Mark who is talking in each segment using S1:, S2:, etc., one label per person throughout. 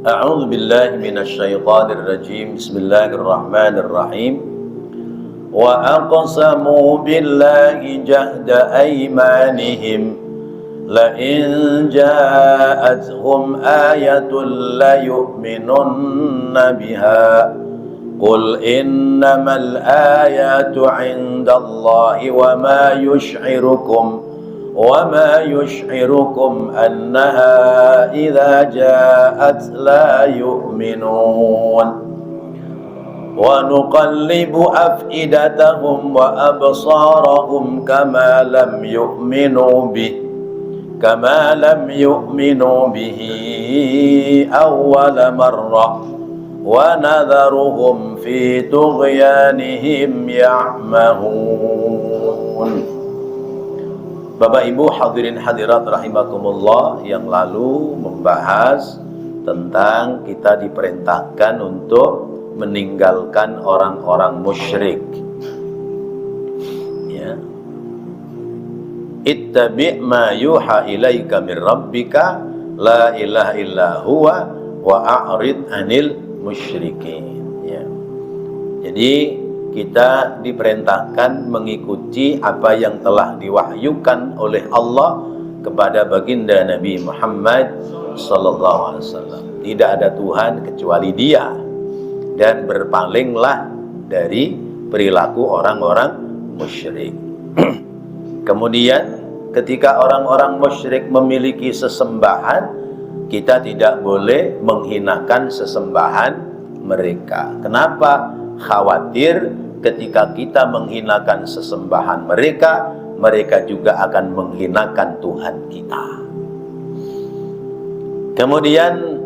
S1: A'udzu billahi minasyaitonir rajim. Bismillahirrahmanirrahim. Wa aqsamu billahi jahda aymanihim la in ja'atuhum ayatun la yu'minunna biha qul innamal ayatu 'indallahi wa ma يشعركم أنها إذا جاءت لا يؤمنون ونقلب أفئدتهم وأبصارهم كما لم يؤمنوا به أول مرة ونذرهم في طغيانهم يعمهون. Bapak Ibu hadirin hadirat rahimakumullah, yang lalu membahas tentang kita diperintahkan untuk meninggalkan orang-orang musyrik. Ya. Ittabi' ma yuha ilaika min rabbika la ilaha illa huwa wa a'rid 'anil musyrikin. Ya. Jadi kita diperintahkan mengikuti apa yang telah diwahyukan oleh Allah kepada baginda Nabi Muhammad sallallahu alaihi wasallam. Tidak ada Tuhan kecuali Dia, dan berpalinglah dari perilaku orang-orang musyrik. Kemudian ketika orang-orang musyrik memiliki sesembahan, kita tidak boleh menghinakan sesembahan mereka. Kenapa? Khawatir ketika kita menghinakan sesembahan mereka, mereka juga akan menghinakan Tuhan kita. Kemudian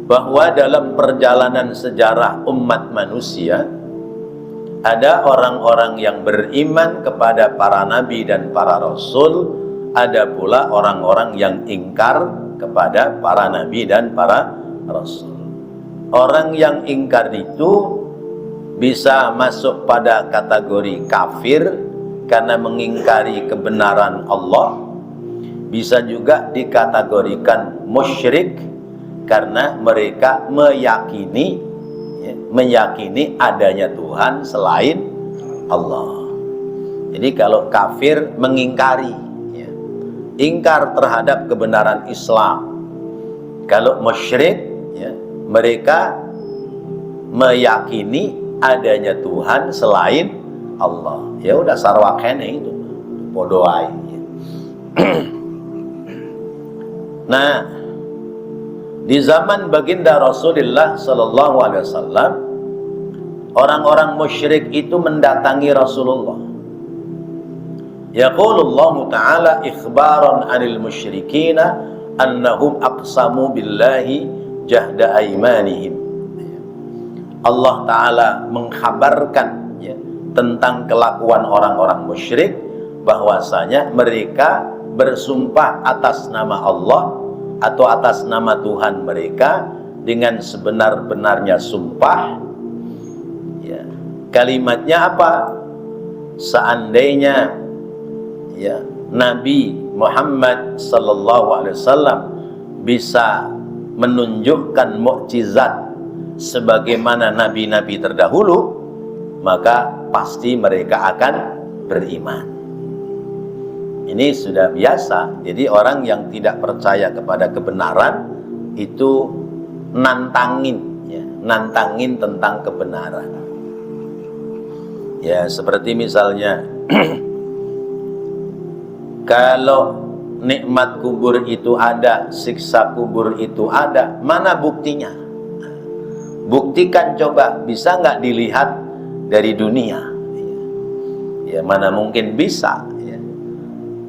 S1: bahwa dalam perjalanan sejarah umat manusia ada orang-orang yang beriman kepada para nabi dan para rasul, ada pula orang-orang yang ingkar kepada para nabi dan para rasul. Orang yang ingkar itu bisa masuk pada kategori kafir karena mengingkari kebenaran Allah, bisa juga dikategorikan musyrik karena mereka meyakini adanya Tuhan selain Allah. Jadi kalau kafir mengingkari, ingkar terhadap kebenaran Islam. Kalau musyrik, mereka meyakini adanya Tuhan selain Allah. Ya udah sarwakene itu podoai. Nah, di zaman baginda Rasulullah sallallahu alaihi wasallam, orang-orang musyrik itu mendatangi Rasulullah. Yaqulullahu ta'ala ikhbaran 'anil musyrikina annahum aqsamu billahi jahda aymanihim. Allah Ta'ala mengkhabarkan tentang kelakuan orang-orang musyrik, bahwasanya mereka bersumpah atas nama Allah atau atas nama Tuhan mereka dengan sebenar-benarnya sumpah. Kalimatnya apa? Seandainya Nabi Muhammad sallallahu alaihi wasallam bisa menunjukkan mukjizat sebagaimana nabi-nabi terdahulu, maka pasti mereka akan beriman. Ini sudah biasa. Jadi orang yang tidak percaya kepada kebenaran itu nantangin tentang kebenaran. Ya, seperti misalnya kalau nikmat kubur itu ada, siksa kubur itu ada, mana buktinya? Buktikan coba, bisa nggak dilihat dari dunia? Ya, mana mungkin bisa.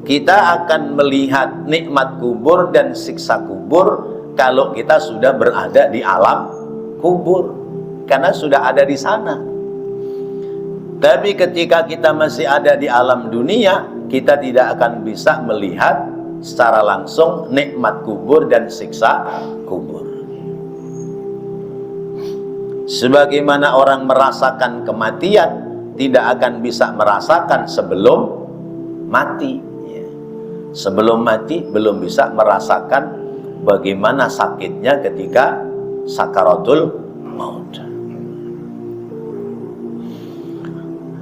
S1: Kita akan melihat nikmat kubur dan siksa kubur kalau kita sudah berada di alam kubur, karena sudah ada di sana. Tapi ketika kita masih ada di alam dunia, kita tidak akan bisa melihat secara langsung nikmat kubur dan siksa kubur. Sebagaimana orang merasakan kematian, tidak akan bisa merasakan sebelum mati. Sebelum mati belum bisa merasakan bagaimana sakitnya ketika sakaratul maut.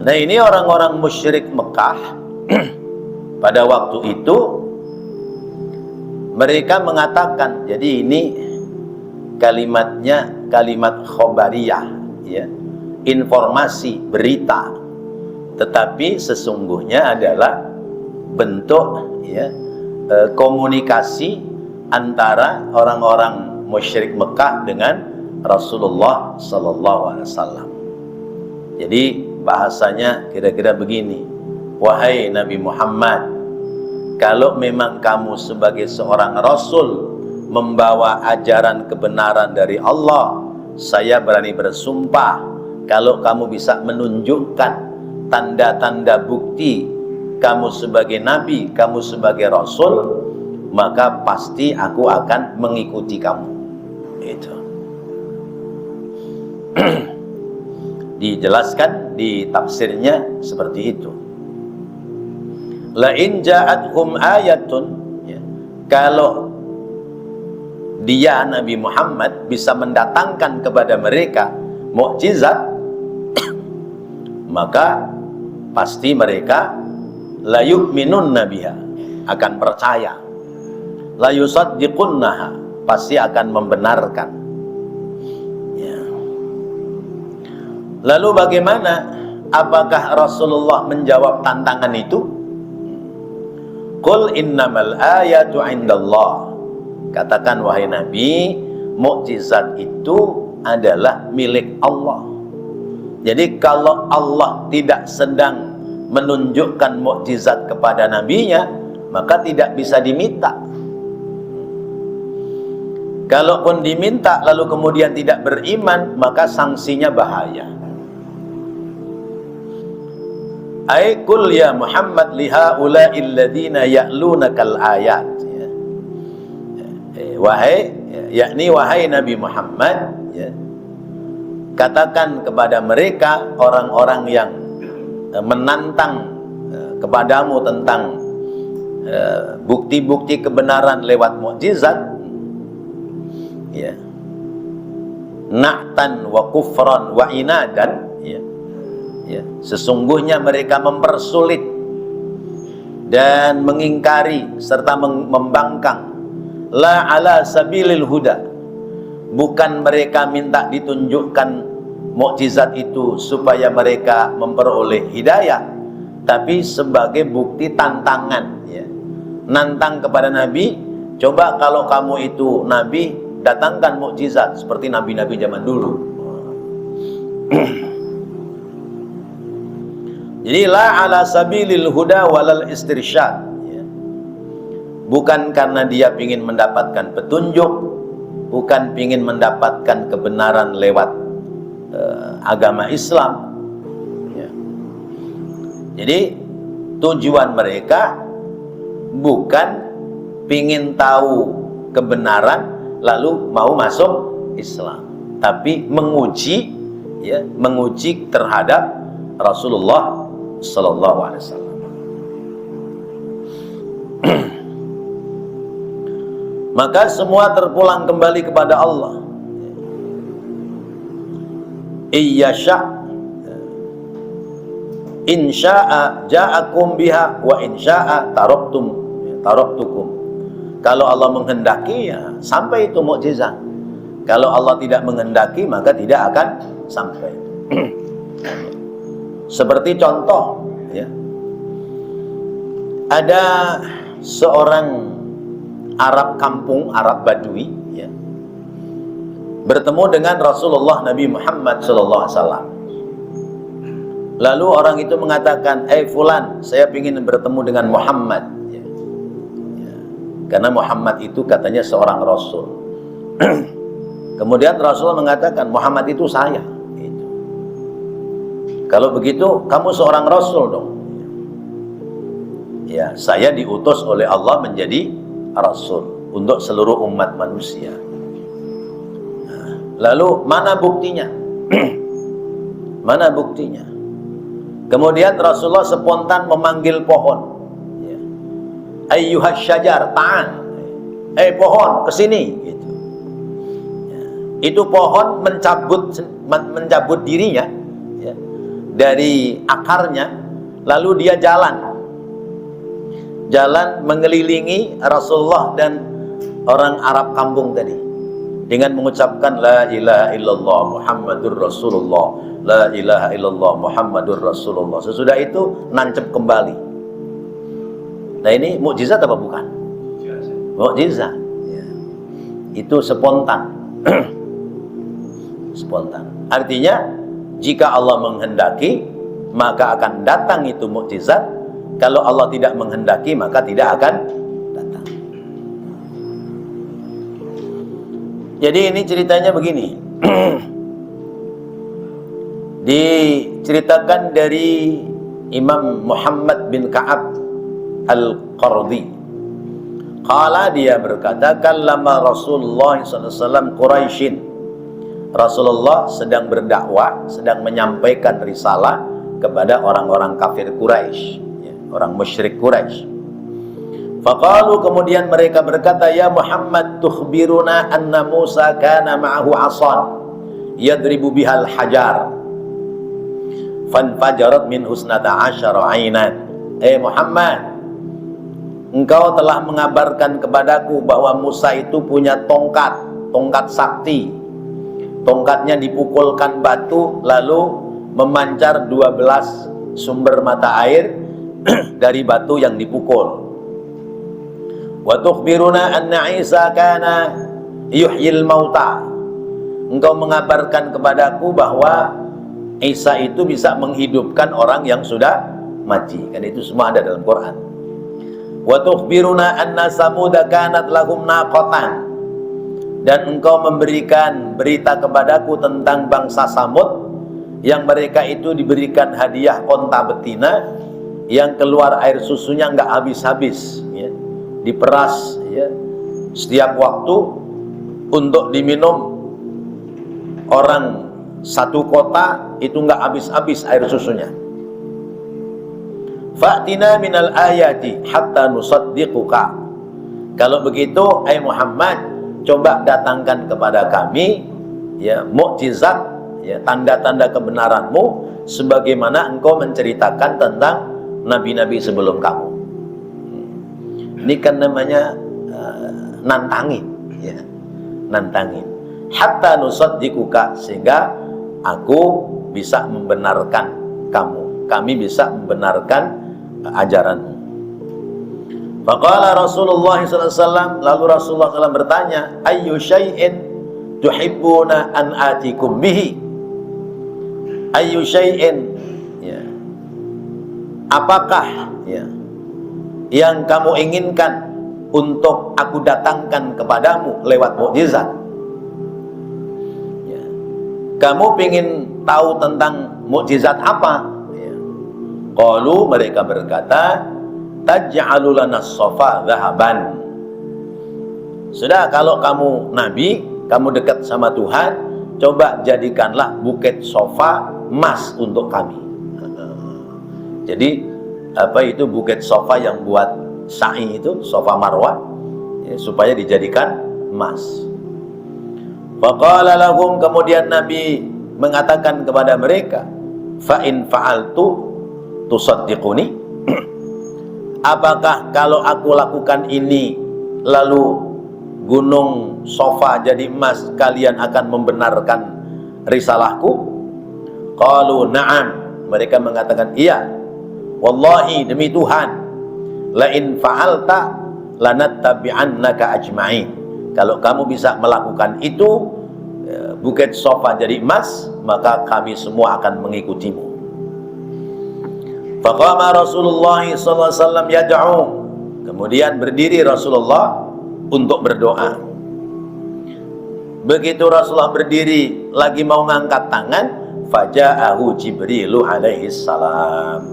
S1: Nah, ini orang-orang musyrik Mekah pada waktu itu mereka mengatakan, jadi ini kalimatnya kalimat khobariyah, ya, informasi, berita, tetapi sesungguhnya adalah bentuk, ya, komunikasi antara orang-orang musyrik Mekah dengan Rasulullah Sallallahu Alaihi Wasallam. Jadi bahasanya kira-kira begini: wahai Nabi Muhammad, kalau memang kamu sebagai seorang Rasul membawa ajaran kebenaran dari Allah, saya berani bersumpah kalau kamu bisa menunjukkan tanda-tanda bukti kamu sebagai Nabi, kamu sebagai Rasul, maka pasti aku akan mengikuti kamu. Itu dijelaskan di tafsirnya seperti itu. La in ja'atuhum ayatun, ya, kalau dia Nabi Muhammad bisa mendatangkan kepada mereka mukjizat, maka pasti mereka la yu'minunna biha, akan percaya, la yusaddiqunnaha, pasti akan membenarkan. Ya. Lalu bagaimana? Apakah Rasulullah menjawab tantangan itu? Qul innamal ayatu indallah, katakan wahai Nabi, mukjizat itu adalah milik Allah. Jadi kalau Allah tidak sedang menunjukkan mukjizat kepada nabinya, maka tidak bisa diminta. Kalaupun diminta lalu kemudian tidak beriman, maka sanksinya bahaya. Ai qul ya Muhammad lihaula'il ladzina ya'lunakal ayat, ya. Wahai Nabi Muhammad, ya, katakan kepada mereka, orang-orang yang menantang kepadamu tentang bukti-bukti kebenaran lewat mukjizat, ya, na'tan wa kufran wa inadan, ya, ya, sesungguhnya mereka mempersulit dan mengingkari serta membangkang, la ala sabilil huda, bukan mereka minta ditunjukkan mukjizat itu supaya mereka memperoleh hidayah, tapi sebagai bukti tantangan, ya, nantang kepada Nabi, coba kalau kamu itu Nabi, datangkan mukjizat seperti nabi-nabi zaman dulu. Jadi la ala sabilil huda walal istirsyad, ya. Bukan karena dia ingin mendapatkan petunjuk, bukan ingin mendapatkan kebenaran lewat agama Islam, ya. Jadi tujuan mereka bukan ingin tahu kebenaran lalu mau masuk Islam, tapi menguji, ya, menguji terhadap Rasulullah Sallallahu Alaihi Wasallam. Maka semua terpulang kembali kepada Allah. Iyyasha insya'a ja'akum biha wa insya'a taraktukum. Kalau Allah menghendaki, ya sampai itu mukjizat. Kalau Allah tidak menghendaki, maka tidak akan sampai. Seperti contoh, ya, ada seorang Arab kampung, Arab Badui, ya, bertemu dengan Rasulullah Nabi Muhammad SAW. Lalu orang itu mengatakan, fulan, saya ingin bertemu dengan Muhammad, ya. Ya. Karena Muhammad itu katanya seorang Rasul. Kemudian Rasulullah mengatakan, Muhammad itu saya. Itu. Kalau begitu, kamu seorang Rasul dong. Ya, saya diutus oleh Allah menjadi Rasul untuk seluruh umat manusia. Lalu mana buktinya? Mana buktinya? Kemudian Rasulullah spontan memanggil pohon, ya. Ayyuhas syajar ta'an, pohon kesini gitu. Ya. Itu pohon mencabut dirinya ya, dari akarnya, lalu dia jalan mengelilingi Rasulullah dan orang Arab kampung tadi dengan mengucapkan la ilaha illallah Muhammadur Rasulullah, la ilaha illallah Muhammadur Rasulullah. Sesudah itu nancep kembali. Nah, ini mukjizat apa bukan? Mukjizat ya. Itu spontan. Spontan artinya jika Allah menghendaki maka akan datang itu mukjizat. Kalau Allah tidak menghendaki maka tidak akan datang. Jadi ini ceritanya begini. Diceritakan dari Imam Muhammad bin Ka'ab Al-Qardi. Qala, dia berkata, kallama Rasulullah SAW Quraisyin. Rasulullah sedang berdakwah, sedang menyampaikan risalah kepada orang-orang kafir Quraisy, ya, orang musyrik Quraisy. Faqalu, kemudian mereka berkata, ya Muhammad, tukhbiruna anna Musa kana ma'ahu asan yadribu bihal hajar fanfajarat min husnata asyara ainan. Muhammad, engkau telah mengabarkan kepadaku bahwa Musa itu punya tongkat sakti. Tongkatnya dipukulkan batu lalu memancar 12 sumber mata air dari batu yang dipukul. Wa tukhbiruna anna Isa kana yuhyil mauta. Engkau mengabarkan kepadaku bahwa Isa itu bisa menghidupkan orang yang sudah mati. Kan itu semua ada dalam Quran. Wa tukhbiruna anna Samuda kanat lahum naqatan. Dan engkau memberikan berita kepadaku tentang bangsa Samud yang mereka itu diberikan hadiah onta betina yang keluar air susunya nggak habis-habis ya. Diperas ya, setiap waktu untuk diminum orang satu kota itu nggak habis-habis air susunya. Fa'tina minal ayati hatta nusaddiquka. Kalau begitu, Muhammad, coba datangkan kepada kami ya mukjizat ya, tanda-tanda kebenaranmu sebagaimana engkau menceritakan tentang nabi-nabi sebelum kamu. Ini kan namanya nantangin ya, nantangin. Hatta nusaddiquka, sehingga aku bisa membenarkan kamu, kami bisa membenarkan ajaranmu. Faqala Rasulullah SAW, lalu Rasulullah SAW bertanya, ayyu syai'in tuhibbuna an atikum bihi. Ayyu syai'in ya, apakah ya yang kamu inginkan untuk aku datangkan kepadamu lewat mukjizat ya. Kamu ingin tahu tentang mukjizat apa ya. Qalu, mereka berkata, taj'alu lana as-safa dhahaban. Sudah, kalau kamu nabi, kamu dekat sama Tuhan, coba jadikanlah bukit sofa emas untuk kami. Jadi apa itu bukit sofa yang buat sa'i itu, sofa marwah ya, supaya dijadikan emas. Faqala lahum, kemudian Nabi mengatakan kepada mereka, fa in fa'altu tusaddiquni. Apakah kalau aku lakukan ini lalu gunung sofa jadi emas, kalian akan membenarkan risalahku? Qalu na'am, mereka mengatakan iya. Wallahi, demi Tuhan, la in fa'alta lanattabi'annaka ajma'in. Kalau kamu bisa melakukan itu, bukit sofa jadi emas, maka kami semua akan mengikutimu. Faqama Rasulullah SAW yad'u. Kemudian berdiri Rasulullah untuk berdoa. Begitu Rasulullah berdiri lagi mau ngangkat tangan, faja'ahu Jibrilu alaihi salam.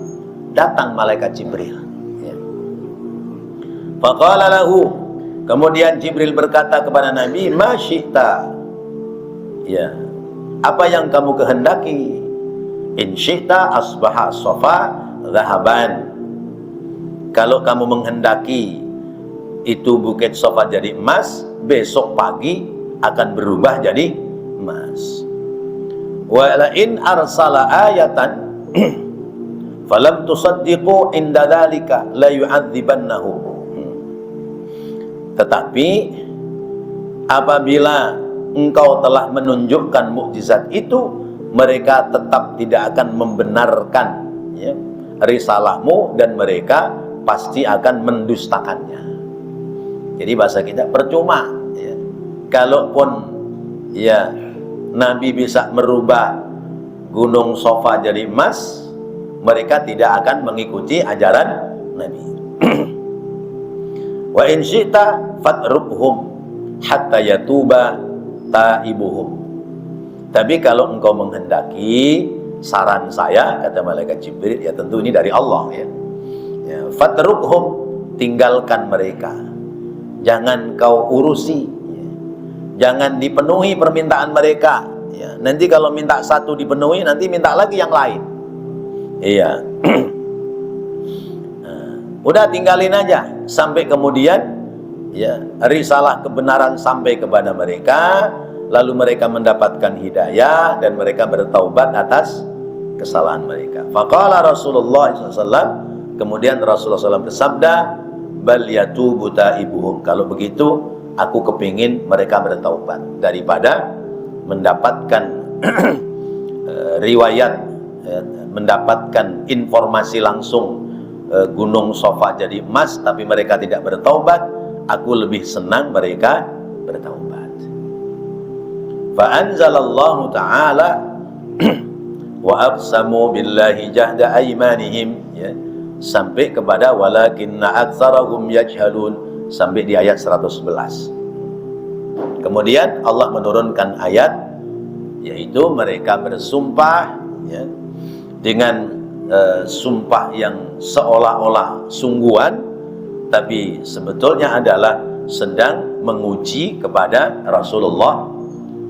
S1: Datang malaikat Jibril ya. Faqala lahu, kemudian Jibril berkata kepada Nabi, ma syi'ta ya, apa yang kamu kehendaki. In syi'ta asbaha sofa zahaban. Kalau kamu menghendaki itu Bukit Safa jadi emas, besok pagi akan berubah jadi emas. Wa la in arsala ayatan falam tusaddiqu inda dzalika la yu'adzibannahu. Tetapi apabila engkau telah menunjukkan mukjizat itu, mereka tetap tidak akan membenarkan, ya, risalahmu, dan mereka pasti akan mendustakannya. Jadi bahasa kita percuma, ya. Kalaupun ya Nabi bisa merubah Gunung Safa jadi emas, mereka tidak akan mengikuti ajaran Nabi. Wa in syi'ta fatrubhum hatta yatuba taibuhum. Tapi kalau engkau menghendaki, saran saya, kata malaikat Jibril, ya tentu ini dari Allah, ya, ya, fatrubhum, tinggalkan mereka, jangan kau urusi, ya. Jangan dipenuhi permintaan mereka, ya. Nanti kalau minta satu dipenuhi, nanti minta lagi yang lain. Iya. Udah tinggalin aja sampai kemudian, ya, risalah kebenaran sampai kepada mereka, lalu mereka mendapatkan hidayah dan mereka bertaubat atas kesalahan mereka. Faqala Rasulullah SAW, kemudian Rasulullah SAW bersabda, bal yatubu taibuhum, kalau begitu aku kepingin mereka bertaubat daripada mendapatkan riwayat, mendapatkan informasi langsung Gunung Safa jadi emas tapi mereka tidak bertaubat. Aku lebih senang mereka bertaubat. Fa anzalallahu ta'ala wa aqsamu billahi jahda aymanihim, ya, sampai kepada walakinna aktsarahum yajhalun, sampai di ayat 111. Kemudian Allah menurunkan ayat, yaitu mereka bersumpah, ya, dengan sumpah yang seolah-olah sungguhan, tapi sebetulnya adalah sedang menguji kepada Rasulullah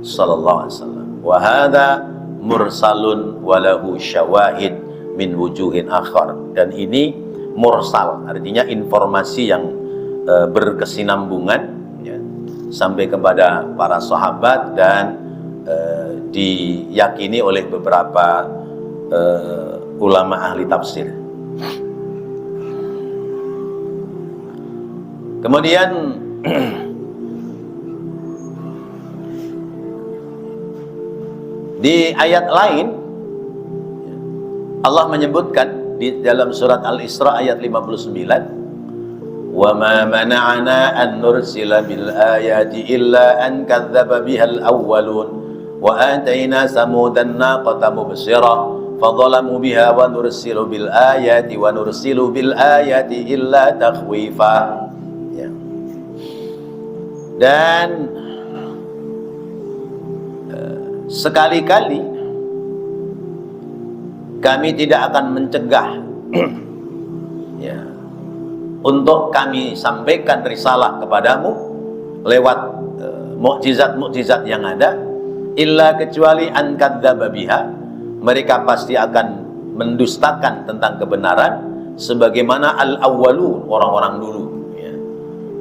S1: sallallahu alaihi wasallam. Wa hadza mursalun walahu syawahid min wujuhin akhar, dan ini mursal, artinya informasi yang berkesinambungan, ya, sampai kepada para sahabat dan diyakini oleh beberapa ulama ahli tafsir. Kemudian di ayat lain Allah menyebutkan di dalam surat Al-Isra ayat 59, wa ma mana'ana an nursila bil ayati illa an kadzdzaba bihal awwalun wa atayna samudan naqata mubsirah fadhalamu biha wa nursilu bil ayati wa nursilu bil ayati illa takhwifa, ya. Dan sekali-kali kami tidak akan mencegah ya, untuk kami sampaikan risalah kepadamu lewat mukjizat-mukjizat yang ada, illa kecuali an kadzdzaba biha, mereka pasti akan mendustakan tentang kebenaran sebagaimana al-awwalun, orang-orang dulu, ya.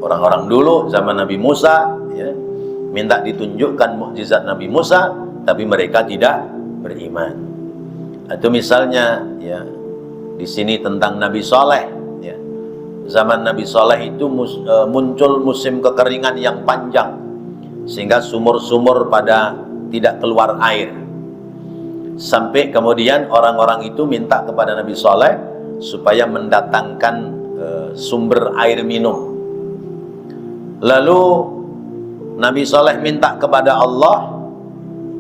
S1: Orang-orang dulu zaman Nabi Musa, ya, minta ditunjukkan mukjizat Nabi Musa tapi mereka tidak beriman. Atau misalnya, ya, di sini tentang Nabi Saleh, ya. Zaman Nabi Saleh itu muncul musim kekeringan yang panjang sehingga sumur-sumur pada tidak keluar air. Sampai kemudian orang-orang itu minta kepada Nabi Saleh supaya mendatangkan sumber air minum. Lalu Nabi Saleh minta kepada Allah,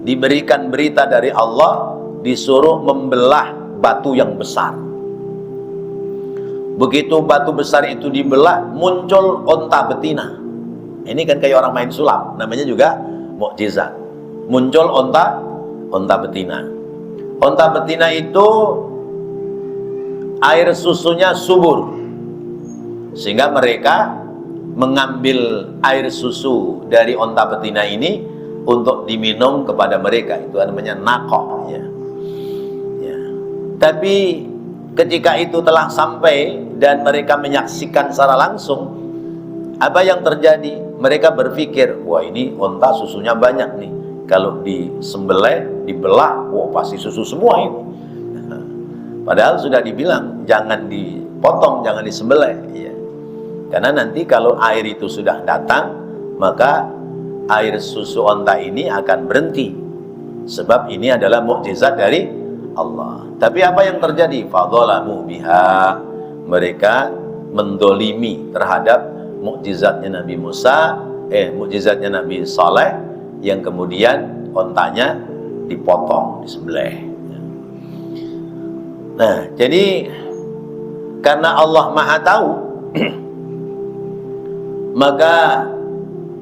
S1: diberikan berita dari Allah, disuruh membelah batu yang besar. Begitu batu besar itu dibelah, muncul onta betina. Ini kan kayak orang main sulap, namanya juga mukjizat. Muncul onta betina. Onta betina itu air susunya subur, sehingga mereka mengambil air susu dari onta betina ini untuk diminum kepada mereka. Itu namanya naqah, ya. Ya. Tapi ketika itu telah sampai dan mereka menyaksikan secara langsung Apa yang terjadi? Mereka berpikir, wah ini onta susunya banyak nih. Kalau disembelih, dibelah, wah pasti susu semua ini. Padahal sudah dibilang, jangan dipotong, jangan disembelih. Ya. Karena nanti kalau air itu sudah datang, maka air susu onta ini akan berhenti. Sebab ini adalah mukjizat dari Allah. Tapi apa yang terjadi? Fadzalamu biha. Mereka mendolimi terhadap mukjizatnya Nabi Musa, mukjizatnya Nabi Saleh, yang kemudian ontanya dipotong, disembelih. Nah, jadi karena Allah Maha tahu, maka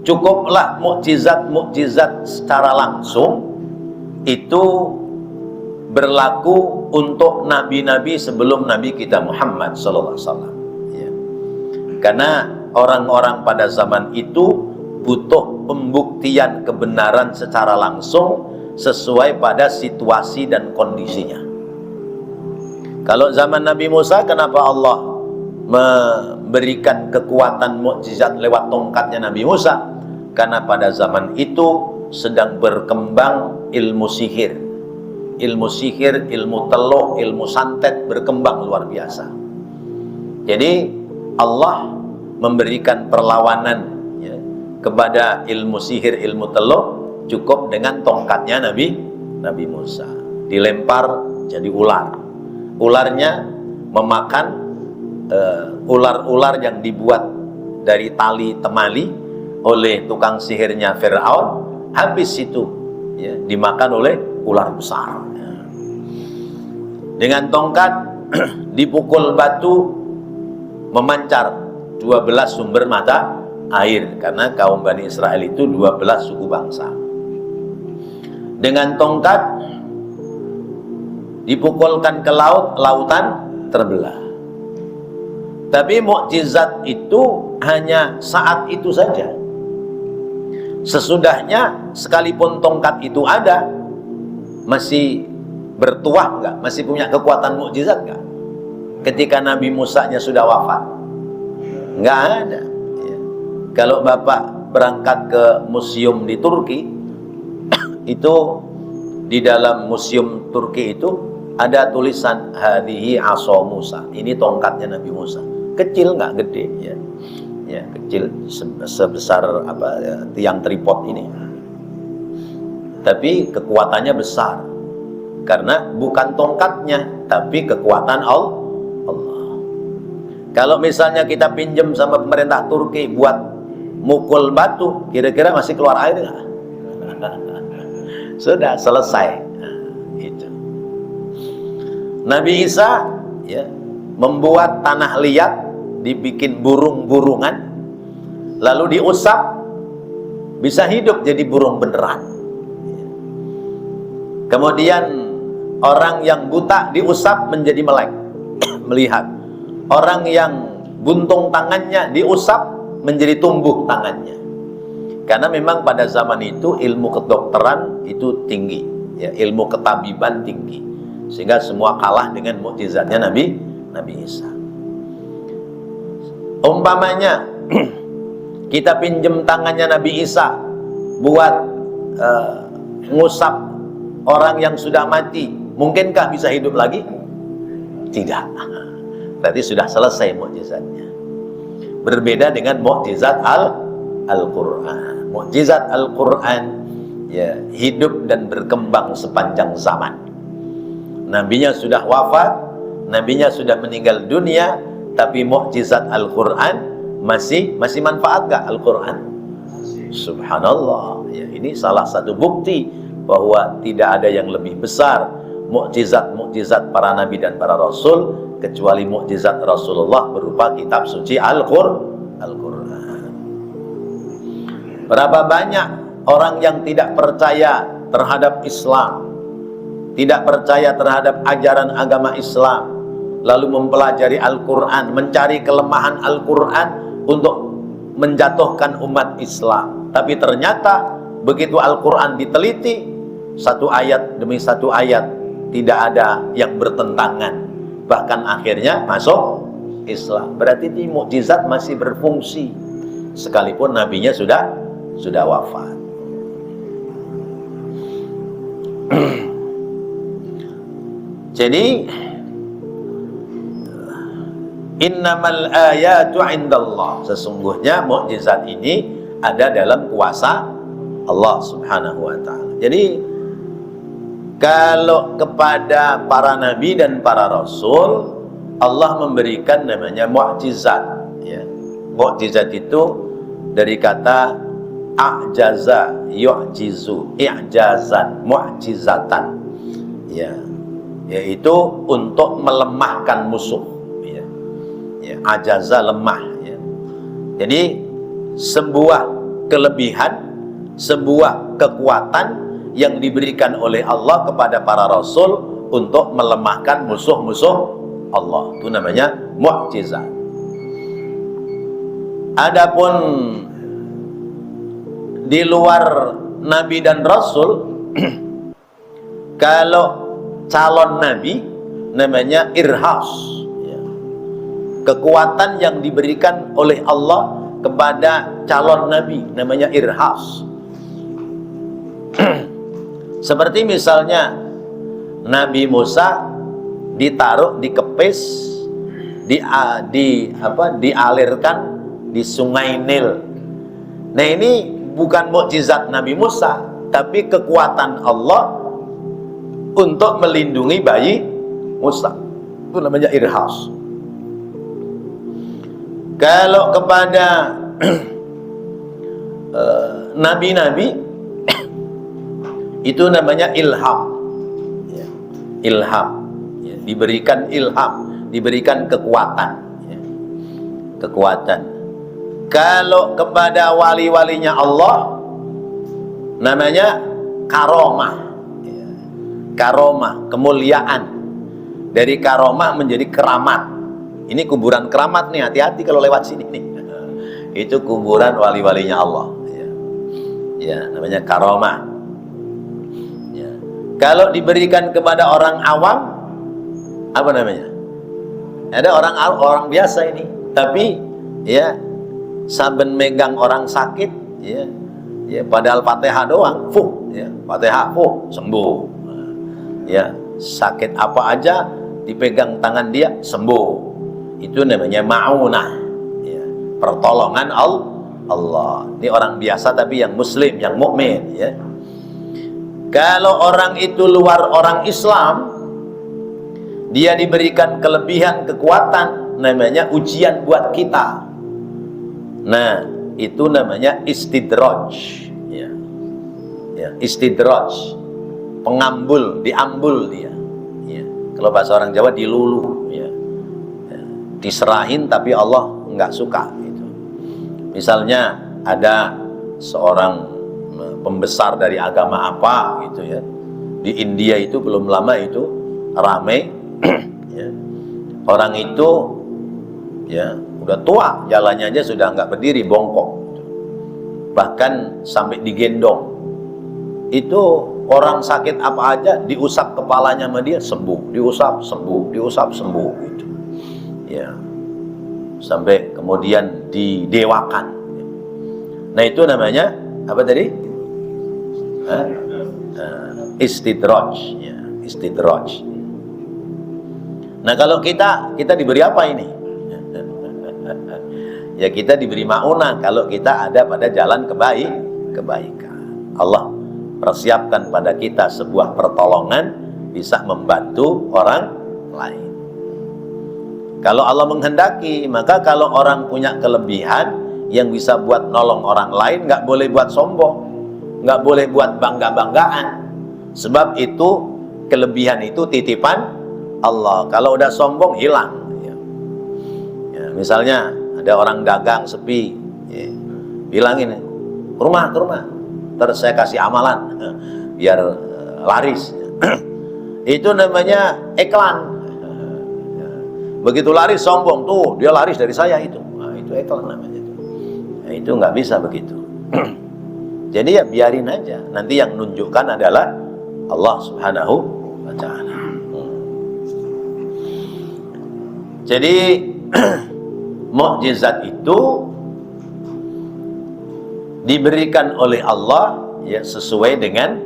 S1: cukuplah mukjizat-mukjizat secara langsung itu berlaku untuk nabi-nabi sebelum Nabi kita Muhammad SAW. Ya. Karena orang-orang pada zaman itu butuh pembuktian kebenaran secara langsung sesuai pada situasi dan kondisinya. Kalau zaman Nabi Musa, kenapa Allah memberikan kekuatan mukjizat lewat tongkatnya Nabi Musa? Karena pada zaman itu sedang berkembang ilmu sihir, ilmu teluk, ilmu santet berkembang luar biasa. Jadi Allah memberikan perlawanan kepada ilmu sihir, ilmu teluk cukup dengan tongkatnya Nabi Musa. Dilempar jadi ular. Ularnya memakan ular-ular yang dibuat dari tali temali oleh tukang sihirnya Fir'aun. Habis itu ya, dimakan oleh ular besar. Dengan tongkat dipukul batu, memancar 12 sumber mata air, karena kaum Bani Israel itu 12 suku bangsa. Dengan tongkat dipukulkan ke laut, lautan terbelah. Tapi mukjizat itu hanya saat itu saja. Sesudahnya, sekalipun tongkat itu ada, masih bertuah enggak? Masih punya kekuatan mukjizat enggak? Ketika Nabi Musa-nya sudah wafat, enggak ada. Kalau Bapak berangkat ke museum di Turki, itu di dalam museum Turki itu ada tulisan hadhihi asa Musa. Ini tongkatnya Nabi Musa. Kecil nggak gede ya. Ya, kecil sebesar apa ya, tiang tripod ini. Tapi kekuatannya besar. Karena bukan tongkatnya, tapi kekuatan Allah. Kalau misalnya kita pinjam sama pemerintah Turki buat mukul batu, kira-kira masih keluar air nggak? Sudah selesai. Nah, itu. Nabi Isa ya, membuat tanah liat, dibikin burung-burungan, lalu diusap, bisa hidup jadi burung beneran. Kemudian orang yang buta diusap menjadi melek, melihat. Orang yang buntung tangannya diusap menjadi tumbuh tangannya. Karena memang pada zaman itu ilmu kedokteran itu tinggi, ya, ilmu ketabiban tinggi, sehingga semua kalah dengan mukjizatnya Nabi Isa. Umpamanya kita pinjem tangannya Nabi Isa buat ngusap orang yang sudah mati, mungkinkah bisa hidup lagi? Tidak. Berarti sudah selesai mukjizatnya. Berbeda dengan mukjizat Al-Quran. Mukjizat Al-Quran ya, hidup dan berkembang sepanjang zaman. Nabinya sudah wafat, nabinya sudah meninggal dunia, tapi mukjizat Al-Quran masih manfaat gak Al-Quran? Subhanallah ya, ini salah satu bukti bahwa tidak ada yang lebih besar mukjizat-mukjizat para nabi dan para rasul kecuali mukjizat Rasulullah berupa kitab suci Al-Quran. Berapa banyak orang yang tidak percaya terhadap Islam, tidak percaya terhadap ajaran agama Islam, lalu mempelajari Al-Quran, mencari kelemahan Al-Quran untuk menjatuhkan umat Islam. Tapi ternyata begitu Al-Quran diteliti, satu ayat demi satu ayat tidak ada yang bertentangan, bahkan akhirnya masuk Islam. Berarti ini mukjizat masih berfungsi sekalipun nabinya sudah wafat. Jadi innamal ayatu indallah, sesungguhnya mukjizat ini ada dalam kuasa Allah Subhanahu wa taala. Jadi kalau kepada para nabi dan para rasul Allah memberikan namanya mukjizat, ya. Mukjizat itu dari kata a'jaza yu'jizu, i'jazan, mu'jizatan, ya, yaitu untuk melemahkan musuh, ya. Ya, ajaza, lemah, ya. Jadi sebuah kelebihan, sebuah kekuatan yang diberikan oleh Allah kepada para rasul untuk melemahkan musuh-musuh Allah, itu namanya mukjizat. Adapun di luar nabi dan rasul kalau calon nabi namanya irhas, ya. Kekuatan yang diberikan oleh Allah kepada calon nabi namanya irhas. Seperti misalnya Nabi Musa ditaruh, dikepis, dialirkan di Sungai Nil. Nah, ini bukan mukjizat Nabi Musa, tapi kekuatan Allah untuk melindungi bayi Musa. Itu namanya irhas. Kalau kepada nabi-nabi itu namanya ilham, ya. Ilham, ya. Diberikan ilham, diberikan kekuatan, ya. Kekuatan. Kalau kepada wali-walinya Allah namanya karomah, ya. Karomah, kemuliaan. Dari karomah menjadi keramat. Ini kuburan keramat nih, hati-hati kalau lewat sini nih. Itu kuburan wali-walinya Allah, ya. Ya, namanya karomah. Ya. Kalau diberikan kepada orang awam, apa namanya? Ada orang biasa ini, tapi ya saben megang orang sakit, ya, ya padahal Fatihah doang, ya, Fatihah, sembuh. Ya, sakit apa aja dipegang tangan dia sembuh. Itu namanya ma'unah, ya, pertolongan Allah. Ini orang biasa tapi yang muslim, yang mukmin, ya. Kalau orang itu luar orang Islam, dia diberikan kelebihan, kekuatan, namanya ujian buat kita. Nah, itu namanya istidraj, ya. Ya, istidraj, pengambul, diambul dia, ya. Kalau bahasa orang Jawa dilulu, ya. Ya, diserahin tapi Allah nggak suka gitu. Misalnya ada seorang pembesar dari agama apa gitu, ya, di India itu belum lama itu ramai, ya. Orang itu, ya, udah tua, jalannya aja sudah nggak berdiri, bongkok, bahkan sampai digendong. Itu orang sakit apa aja diusap kepalanya sama dia sembuh, diusap sembuh, diusap sembuh gitu, ya, sampai kemudian didewakan. Nah, itu namanya apa tadi? Istidraj, ya, istidraj. Nah, kalau kita diberi apa ini? Ya, kita diberi maunah kalau kita ada pada jalan kebaikan. Allah persiapkan pada kita sebuah pertolongan bisa membantu orang lain. Kalau Allah menghendaki, maka kalau orang punya kelebihan yang bisa buat nolong orang lain, nggak boleh buat sombong, nggak boleh buat bangga-banggaan. Sebab itu kelebihan itu titipan Allah. Kalau udah sombong hilang, ya. Ya, misalnya ada orang dagang sepi, ya, bilangin ke rumah, terus saya kasih amalan biar laris. Itu namanya iklan. Begitu laris sombong, tuh dia laris dari saya itu. Nah, itu iklan namanya itu. Nah, itu nggak bisa begitu. Jadi ya biarin aja. Nanti yang nunjukkan adalah Allah Subhanahu wa ta'ala. Jadi mukjizat itu diberikan oleh Allah ya sesuai dengan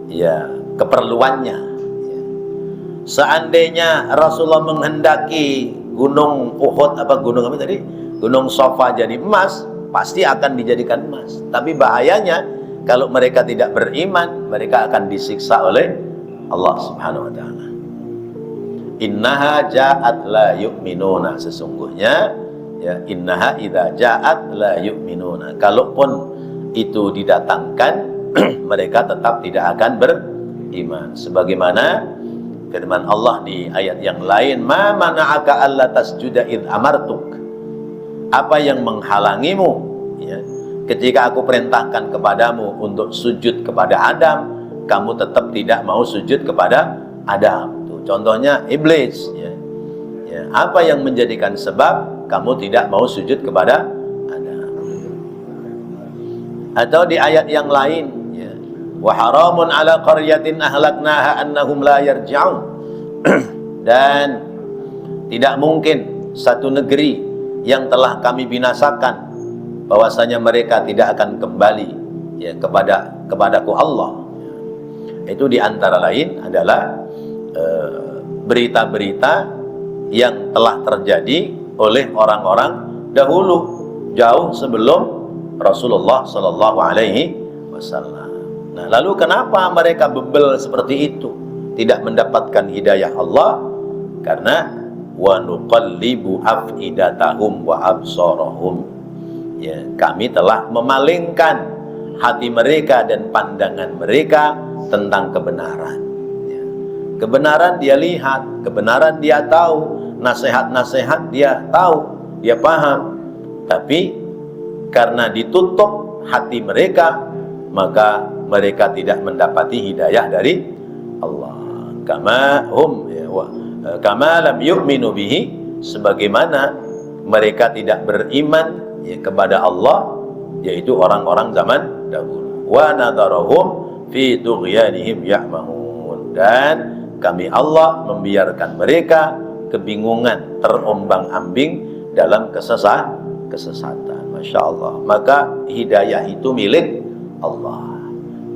S1: ya keperluannya. Seandainya Rasulullah menghendaki gunung Uhud gunung apa tadi? Gunung Safa jadi emas, pasti akan dijadikan emas. Tapi bahayanya kalau mereka tidak beriman, mereka akan disiksa oleh Allah Subhanahu wa taala. Innaha ja'at la yu'minuna, sesungguhnya ya innaha idza ja'at la yu'minuna. Kalaupun itu didatangkan mereka tetap tidak akan beriman. Sebagaimana firman Allah di ayat yang lain, ma mana'aka alla tasjuda id amartuk. Apa yang menghalangimu ya, ketika aku perintahkan kepadamu untuk sujud kepada Adam, kamu tetap tidak mau sujud kepada Adam. Tuh, contohnya iblis ya. Ya, apa yang menjadikan sebab kamu tidak mau sujud kepada Adam? Atau di ayat yang lain ya, wa haramun ala qaryatin ahlaknaha annahum la yarji'un. Dan tidak mungkin satu negeri yang telah kami binasakan bahwasanya mereka tidak akan kembali ya kepadaku Allah. Itu diantara lain adalah berita-berita yang telah terjadi oleh orang-orang dahulu jauh sebelum Rasulullah Sallallahu Alaihi Wasallam. Nah, lalu kenapa mereka bebel seperti itu, tidak mendapatkan hidayah Allah? Karena wa nuqallibu afidatahum wa absarahum, ya, kami telah memalingkan hati mereka dan pandangan mereka tentang kebenaran ya. Kebenaran dia lihat, kebenaran dia tahu, nasihat-nasihat dia tahu, dia paham, tapi karena ditutup hati mereka, maka mereka tidak mendapati hidayah dari Allah. Kama hum ya, kama lam yu'minu bihi, sebagaimana mereka tidak beriman ya kepada Allah, yaitu orang-orang zaman dahulu. Wa nadharahum fi tughyanihim ya'mahun, dan kami Allah membiarkan mereka kebingungan, terombang-ambing dalam kesesatan. Masya Allah. Maka hidayah itu milik Allah.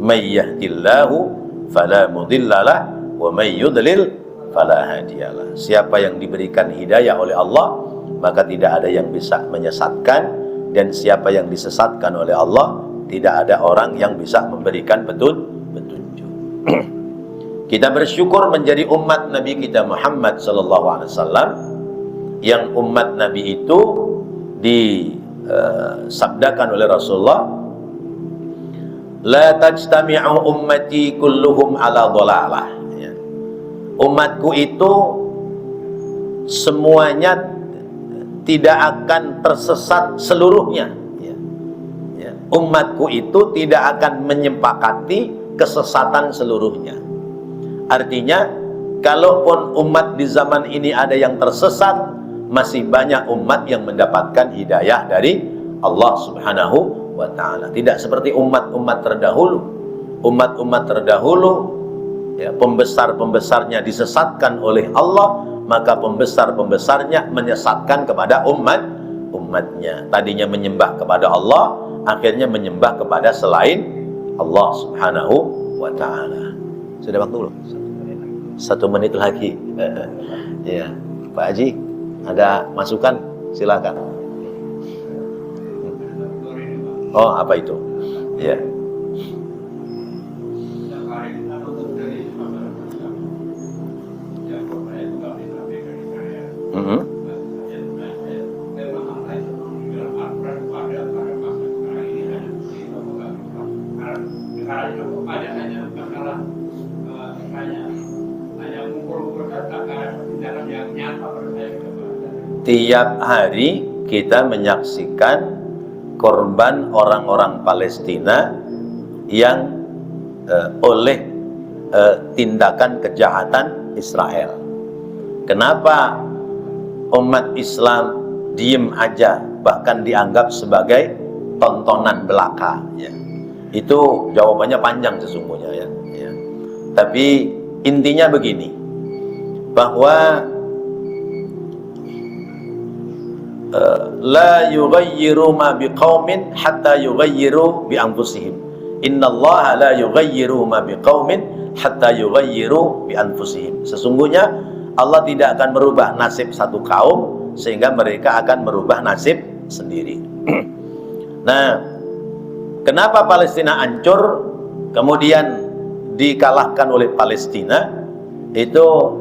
S1: May yahdillahu fala mudhillalah wa may yudlil fala hadiyalah. Siapa yang diberikan hidayah oleh Allah, maka tidak ada yang bisa menyesatkan, dan siapa yang disesatkan oleh Allah, tidak ada orang yang bisa memberikan petunjuk. Kita bersyukur menjadi umat Nabi kita Muhammad sallallahu alaihi wasallam, yang umat Nabi itu disabdakan oleh Rasulullah, la tajtami'u ummati kulluhum ala dhalalah. Umatku itu semuanya tidak akan tersesat seluruhnya ya. Ya. Umatku itu tidak akan menyepakati kesesatan seluruhnya. Artinya, kalaupun umat di zaman ini ada yang tersesat, masih banyak umat yang mendapatkan hidayah dari Allah Subhanahu wa ta'ala. Tidak seperti umat-umat terdahulu. Umat-umat terdahulu ya, pembesar-pembesarnya disesatkan oleh Allah, maka pembesar-pembesarnya menyesatkan kepada umatnya. Tadinya menyembah kepada Allah, akhirnya menyembah kepada selain Allah Subhanahu wa ta'ala. Sudah waktu belum? 1 menit lagi. Ya, Pak Haji, ada masukan? Silakan. Oh, apa itu? Ya. Tiap hari kita menyaksikan korban orang-orang Palestina yang oleh tindakan kejahatan Israel. Kenapa umat Islam diem aja, bahkan dianggap sebagai tontonan belaka ya? Itu jawabannya panjang sesungguhnya ya. Tapi intinya begini, bahwa la yughayyiru ma biqaumin hatta yughayyiru bi anfusihim. Innallaha la yughayyiru ma biqaumin hatta yughayyiru bi anfusihim. Sesungguhnya Allah tidak akan merubah nasib satu kaum sehingga mereka akan merubah nasib sendiri. Nah, kenapa Palestina hancur kemudian dikalahkan oleh Palestina? Itu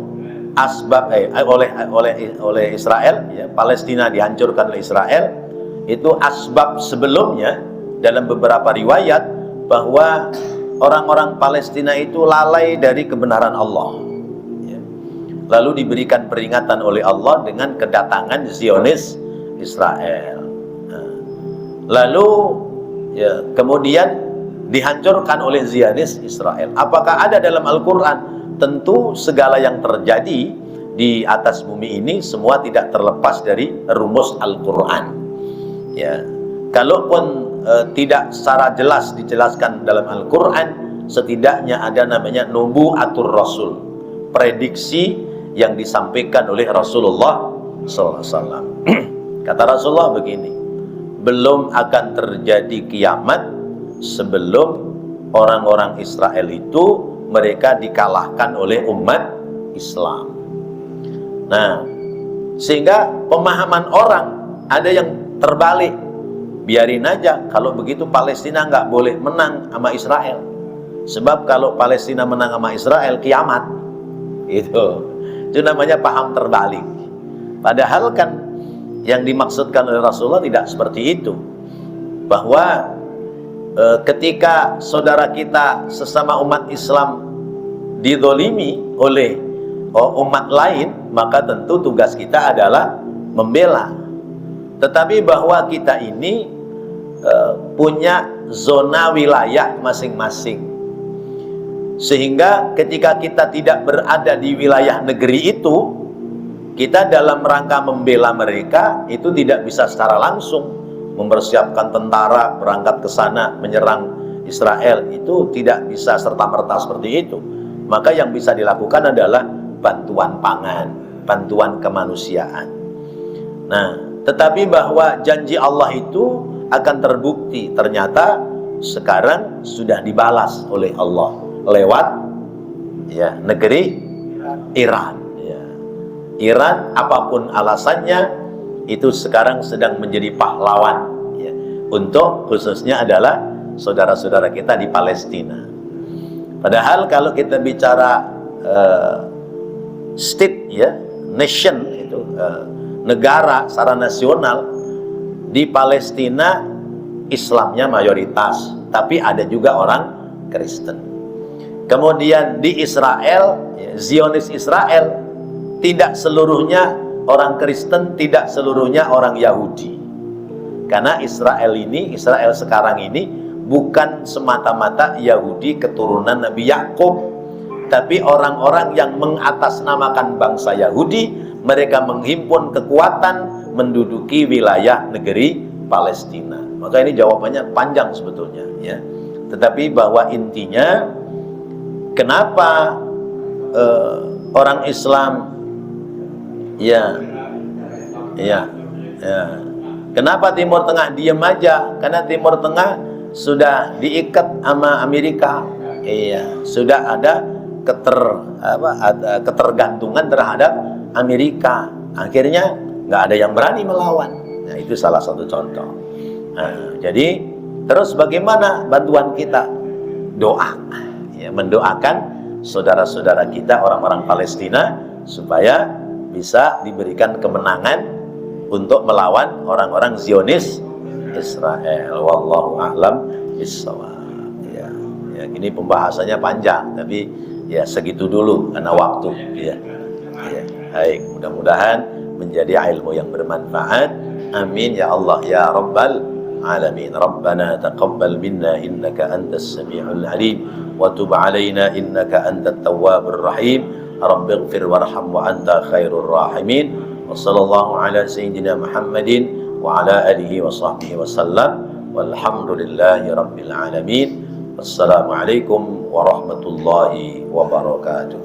S1: asbab oleh Israel, ya. Palestina dihancurkan oleh Israel. Itu asbab sebelumnya dalam beberapa riwayat bahwa orang-orang Palestina itu lalai dari kebenaran Allah, ya. Lalu diberikan peringatan oleh Allah dengan kedatangan Zionis Israel. Nah, lalu ya, kemudian dihancurkan oleh Zionis Israel. Apakah ada dalam Al-Quran? Tentu segala yang terjadi di atas bumi ini semua tidak terlepas dari rumus Al-Quran, ya. Kalaupun tidak secara jelas dijelaskan dalam Al-Quran, setidaknya ada namanya nubuatur Rasul, prediksi yang disampaikan oleh Rasulullah SAW. Kata Rasulullah begini, belum akan terjadi kiamat sebelum orang-orang Israel itu mereka dikalahkan oleh umat Islam. Nah, sehingga pemahaman orang ada yang terbalik. Biarin aja, kalau begitu Palestina nggak boleh menang sama Israel. Sebab kalau Palestina menang sama Israel, kiamat. Itu namanya paham terbalik. Padahal kan yang dimaksudkan oleh Rasulullah tidak seperti itu. Bahwa ketika saudara kita sesama umat Islam dizolimi oleh umat lain, maka tentu tugas kita adalah membela. Tetapi bahwa kita ini punya zona wilayah masing-masing, sehingga ketika kita tidak berada di wilayah negeri itu, kita dalam rangka membela mereka itu tidak bisa secara langsung mempersiapkan tentara berangkat ke sana menyerang Israel. Itu tidak bisa serta-merta seperti itu. Maka yang bisa dilakukan adalah bantuan pangan, bantuan kemanusiaan. Nah, tetapi bahwa janji Allah itu akan terbukti, ternyata sekarang sudah dibalas oleh Allah lewat, ya, negeri Iran, ya. Iran apapun alasannya itu sekarang sedang menjadi pahlawan, ya, untuk khususnya adalah saudara-saudara kita di Palestina. Padahal kalau kita bicara state, ya, nation itu negara secara nasional, di Palestina Islamnya mayoritas, tapi ada juga orang Kristen. Kemudian di Israel, ya, Zionis Israel, tidak seluruhnya orang Kristen, tidak seluruhnya orang Yahudi. Karena Israel sekarang ini bukan semata-mata Yahudi keturunan Nabi Yakub, tapi orang-orang yang mengatasnamakan bangsa Yahudi, mereka menghimpun kekuatan menduduki wilayah negeri Palestina. Maka ini jawabannya panjang sebetulnya, ya. Tetapi bahwa intinya, kenapa orang Islam, ya, kenapa Timur Tengah diam aja? Karena Timur Tengah sudah diikat sama Amerika, sudah ada ketergantungan terhadap Amerika. Akhirnya nggak ada yang berani melawan. Nah, itu salah satu contoh. Nah, jadi terus bagaimana bantuan kita? Doa, ya, mendoakan saudara-saudara kita orang-orang Palestina supaya bisa diberikan kemenangan untuk melawan orang-orang Zionis Israel. Wallahu a'lam bishawab. Ya, ini pembahasannya panjang, tapi ya segitu dulu karena waktu. Ya. Baik, mudah-mudahan menjadi ilmu yang bermanfaat. Amin ya Allah ya Rabbal alamin. Rabbana taqabbal minna innaka antas sami'ul alim wa tub alaina innaka antat tawwabur rahim. Rabbighfir warham wa anta khairur rahimin. Wa sallallahu ala sayyidina Muhammadin wa ala alihi wa sahbihi wa sallam. Walhamdulillahi rabbil alamin. Wassalamualaikum warahmatullahi wabarakatuh.